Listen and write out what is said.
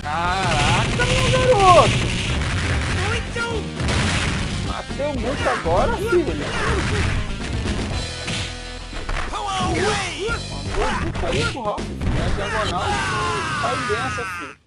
Caraca, meu garoto! Bateu muito agora, filho. Mandou muito aí pro Rock. É diagonal, faz benção, filho.